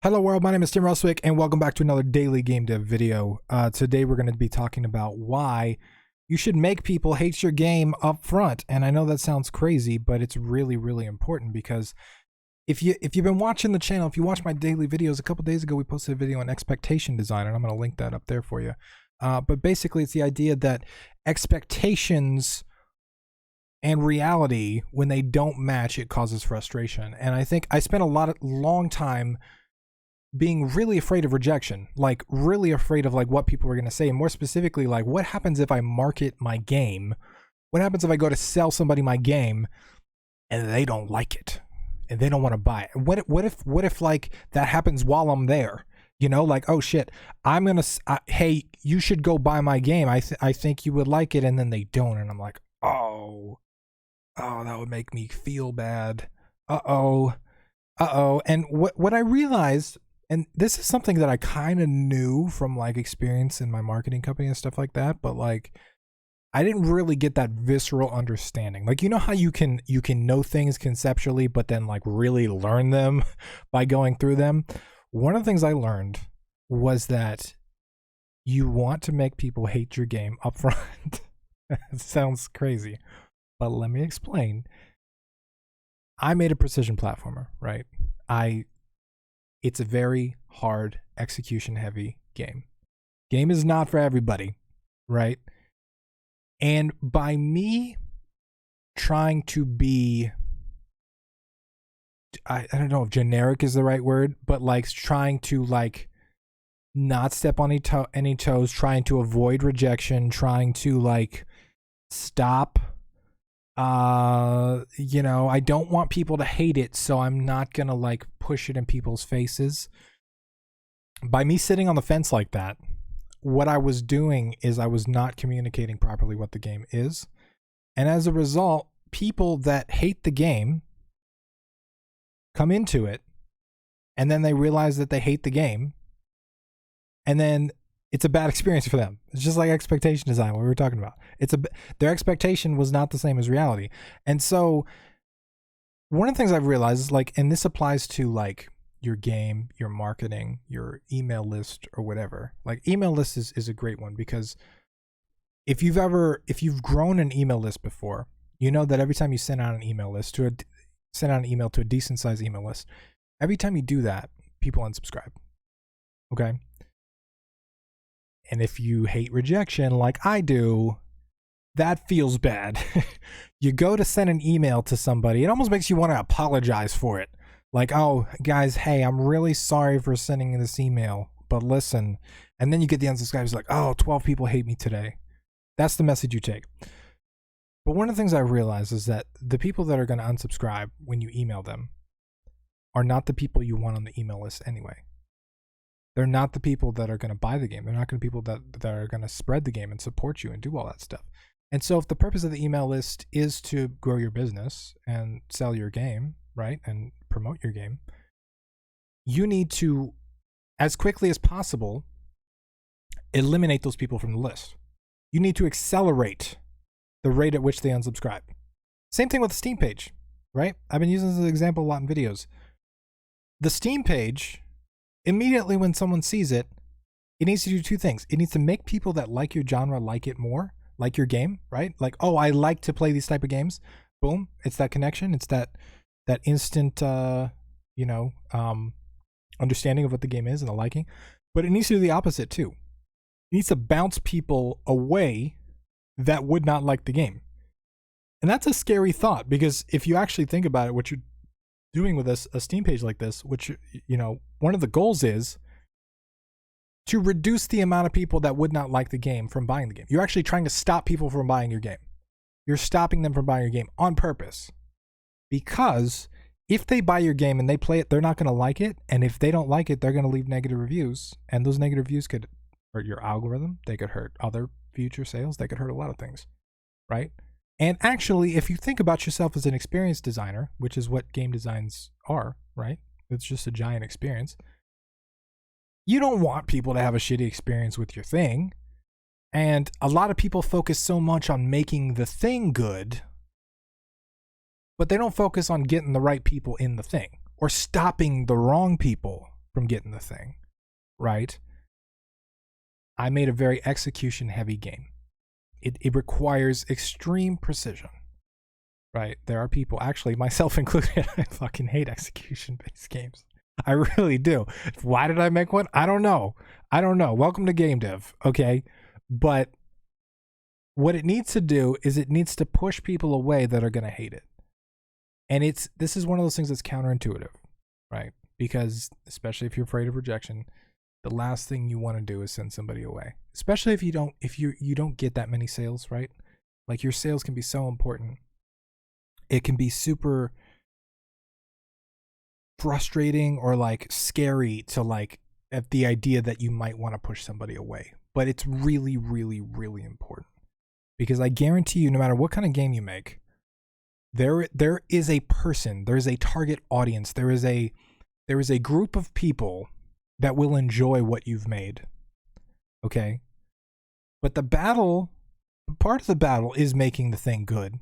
Hello world, my name is Tim Roswick and welcome back to another daily game dev video. Today we're going to be talking about why you should make people hate your game up front. And I know that sounds crazy, but it's really important because if you've been watching the channel, if you watch my daily videos, a couple days ago we posted a video on expectation design and I'm going to link that up there for you. But basically it's the idea that expectations and reality, when they don't match, it causes frustration. And I think I spent a long time being really afraid of rejection, like really afraid of like what people are going to say, and more specifically, like what happens if I market my game? What happens if I go to sell somebody my game and they don't like it and they don't want to buy it? What if like that happens while I'm there? You know, like, oh shit, I'm gonna hey, you should go buy my game. I think you would like it, and then they don't, and I'm like, oh, that would make me feel bad. And what I realized, and this is something that I kind of knew from like experience in my marketing company and stuff like that, but like I didn't really get that visceral understanding. Like, you know how you can know things conceptually, but then like really learn them by going through them. One of the things I learned was that you want to make people hate your game up front. It sounds crazy, but let me explain. I made a precision platformer, right? It's a very hard, execution heavy game. Game is not for everybody, right? And by me trying to be, I don't know if generic is the right word, but like trying to like not step on any toes, trying to avoid rejection, trying to like stop, you know, I don't want people to hate it, so I'm not gonna like push it in people's faces. By me sitting on the fence like that, what I was doing is I was not communicating properly what the game is, and as a result, people that hate the game come into it and then they realize that they hate the game, and then it's a bad experience for them. It's just like expectation design, what we were talking about. Their expectation was not the same as reality. And so one of the things I've realized is like, and this applies to like your game, your marketing, your email list or whatever. Like email list is a great one, because if you've grown an email list before, you know that every time you send out an email to a decent sized email list, every time you do that, people unsubscribe. Okay. And if you hate rejection like I do, that feels bad. You go to send an email to somebody, it almost makes you want to apologize for it. Like, oh, guys, hey, I'm really sorry for sending this email, but listen. And then you get the unsubscribes like, oh, 12 people hate me today. That's the message you take. But one of the things I realized is that the people that are going to unsubscribe when you email them are not the people you want on the email list anyway. They're not the people that are going to buy the game. They're not going to be people that are going to spread the game and support you and do all that stuff. And so if the purpose of the email list is to grow your business and sell your game, right, and promote your game, you need to, as quickly as possible, eliminate those people from the list. You need to accelerate the rate at which they unsubscribe. Same thing with the Steam page, right? I've been using this as an example a lot in videos. The Steam page, immediately when someone sees it, it needs to do two things. It needs to make people that like your genre like it more, like your game, right? Like, oh, I like to play these type of games. Boom. It's that connection. It's that instant, understanding of what the game is and the liking. But it needs to do the opposite too. It needs to bounce people away that would not like the game. And that's a scary thought, because if you actually think about it, what you're doing with a Steam page like this, which, you know, one of the goals is to reduce the amount of people that would not like the game from buying the game. You're actually trying to stop people from buying your game. You're stopping them from buying your game on purpose, because if they buy your game and they play it, they're not going to like it. And if they don't like it, they're going to leave negative reviews, and those negative reviews could hurt your algorithm. They could hurt other future sales. They could hurt a lot of things, right? And actually, if you think about yourself as an experience designer, which is what game designs are, right? It's just a giant experience. You don't want people to have a shitty experience with your thing. And a lot of people focus so much on making the thing good, but they don't focus on getting the right people in the thing, or stopping the wrong people from getting the thing, right? I made a very execution heavy game. It requires extreme precision, right? There are people, actually myself included, I fucking hate execution based games. I really do. Why did I make one? I don't know. Welcome to game dev, okay? But what it needs to do is it needs to push people away that are going to hate it. And this is one of those things that's counterintuitive, right? Because especially if you're afraid of rejection, the last thing you want to do is send somebody away. Especially if you don't get that many sales, right? Like, your sales can be so important. It can be super frustrating or like scary to like at the idea that you might want to push somebody away. But it's really, really, really important. Because I guarantee you, no matter what kind of game you make, there is a person, there is a target audience, there is a group of people that will enjoy what you've made. Okay? But part of the battle is making the thing good.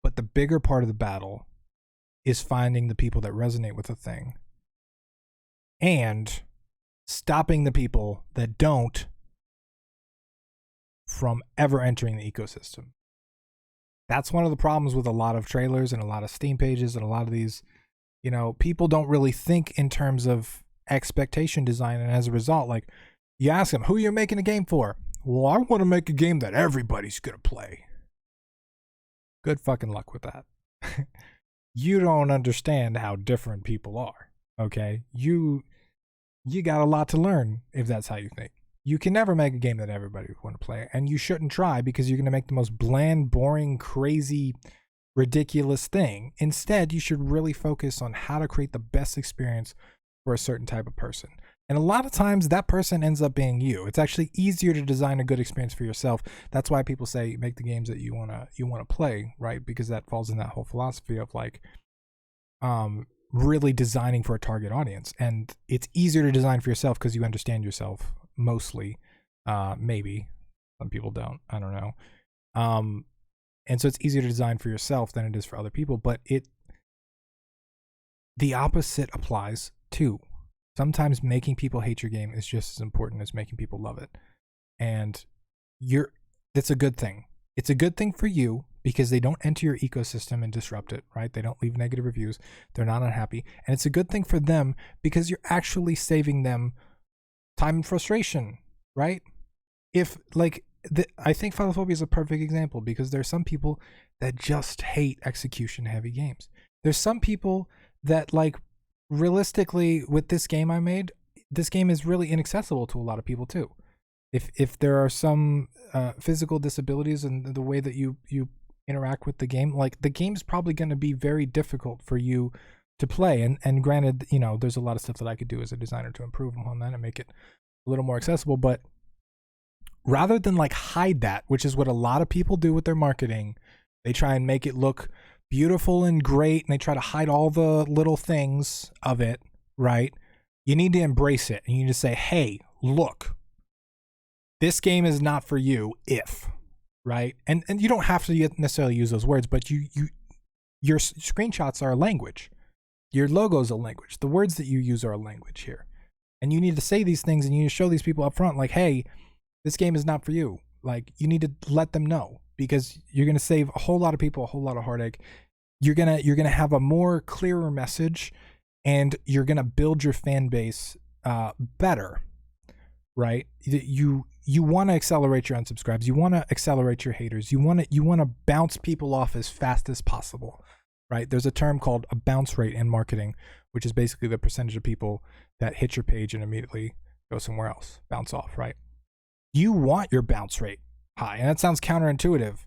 But the bigger part of the battle is finding the people that resonate with the thing and stopping the people that don't from ever entering the ecosystem. That's one of the problems with a lot of trailers and a lot of Steam pages and a lot of these, people don't really think in terms of expectation design. And as a result, like, you ask them, who you're making a game for? Well, I want to make a game that everybody's going to play. Good fucking luck with that. You don't understand how different people are, okay? You got a lot to learn if that's how you think. You can never make a game that everybody would want to play, and you shouldn't try, because you're going to make the most bland, boring, crazy, ridiculous thing. Instead, you should really focus on how to create the best experience for a certain type of person. And a lot of times that person ends up being you. It's actually easier to design a good experience for yourself. That's why people say make the games that you want to play, right? Because that falls in that whole philosophy of like really designing for a target audience. And it's easier to design for yourself because you understand yourself mostly. Maybe some people don't, I don't know. And so it's easier to design for yourself than it is for other people, but the opposite applies too. Sometimes making people hate your game is just as important as making people love it. And that's a good thing. It's a good thing for you because they don't enter your ecosystem and disrupt it, right? They don't leave negative reviews. They're not unhappy. And it's a good thing for them because you're actually saving them time and frustration, right? I think Phylophobia is a perfect example because there's some people that just hate execution heavy games. There's some people that, like, realistically, with this game I made, this game is really inaccessible to a lot of people too. If there are some physical disabilities in the way that you interact with the game, like, the game's probably going to be very difficult for you to play. And granted, there's a lot of stuff that I could do as a designer to improve on that and make it a little more accessible. But rather than like hide that, which is what a lot of people do with their marketing, they try and make it look beautiful and great, and they try to hide all the little things of it, right? You need to embrace it, and you need to say, hey, look, this game is not for you right? And you don't have to necessarily use those words, but your screenshots are a language. Your logo's a language. The words that you use are a language here. And you need to say these things, and you need to show these people up front, like, hey, this game is not for you. Like, you need to let them know, because you're going to save a whole lot of people a whole lot of heartache. You're going to have a more clearer message, and you're going to build your fan base better, right? You want to accelerate your unsubscribes. You want to accelerate your haters. You want to bounce people off as fast as possible, right? There's a term called a bounce rate in marketing, which is basically the percentage of people that hit your page and immediately go somewhere else, bounce off, right? You want your bounce rate high, and that sounds counterintuitive,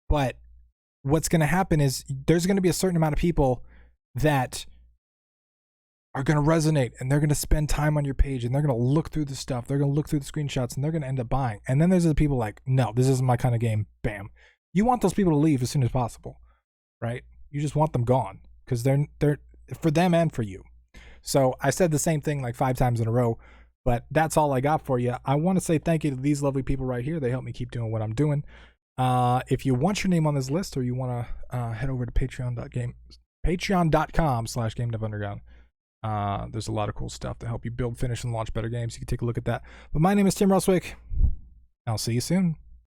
but what's going to happen is there's going to be a certain amount of people that are going to resonate, and they're going to spend time on your page, and they're going to look through the stuff. They're going to look through the screenshots, and they're going to end up buying. And then there's the people like, no, this isn't my kind of game. Bam. You want those people to leave as soon as possible, right? You just want them gone because they're for them and for you. So I said the same thing like 5 times in a row, but that's all I got for you. I want to say thank you to these lovely people right here. They help me keep doing what I'm doing. If you want your name on this list, or you want to head over to patreon.com/GameDevUnderground. There's a lot of cool stuff to help you build, finish, and launch better games. You can take a look at that. But my name is Tim Ruswick. I'll see you soon.